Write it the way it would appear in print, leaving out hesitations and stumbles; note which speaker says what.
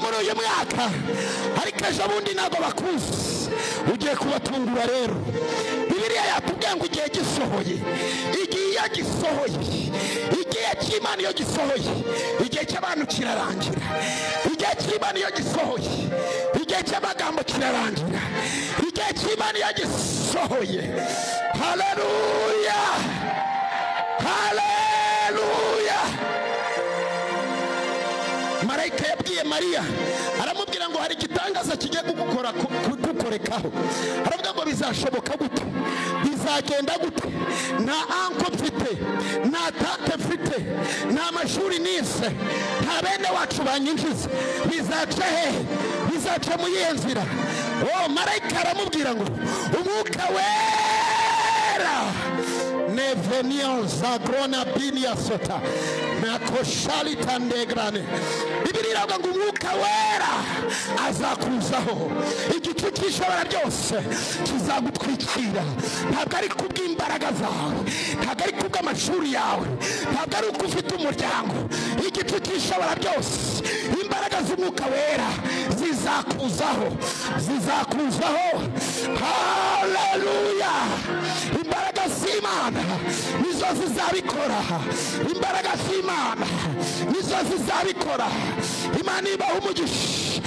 Speaker 1: muri uyu mwaka ariko ejo bundi ntabwo bakuzi ugiye kubatungura rero. Bibiliya yatubwiye ngo igihe gisohoye, igihe gisohoye, igihe cy'Imana iyo gisohoye, igihe cy'abantu kirarangira, igihe cy'Imana iyo gisohoye, igihe cy'amagambo kirarangira, igihe cy'Imana iyo gisohoye. Haleluya, haleluya. Marayika yabwiye Mariya aramubwira ngo hari igitangaza kigiye kugukorekaho. Aravuga ngo bizashoboka gute, bizagenda gute? Nta anko mfite, nta tante mfite, nta mashuri nise, nta bene wacu banyinjiza. Bizaca hehe? Bizaca mu yihe nzira? Marayika aramubwira ngo umwuka wera nevenion zagrona binia sota na koshali tandegrane. Bibiliya iravuga ngo umwuka wera azakuzaho, igicu cy'ishobora byose kizagutwikira. Ntabwo ari kubw'imbaraga zawe, ntabwo ari kubw'amashuri yawe, ntabwo ari uko ufite umuryango. Igicu cy'ishobora byose, imbaraga z'umwuka wera zizakuzaho, zizakuzaho. Haleluya. Imbaraga z'Imana nizo zizabikora, imbaraga z'Imana nizo zizabikora. Imana ibaha umugisha.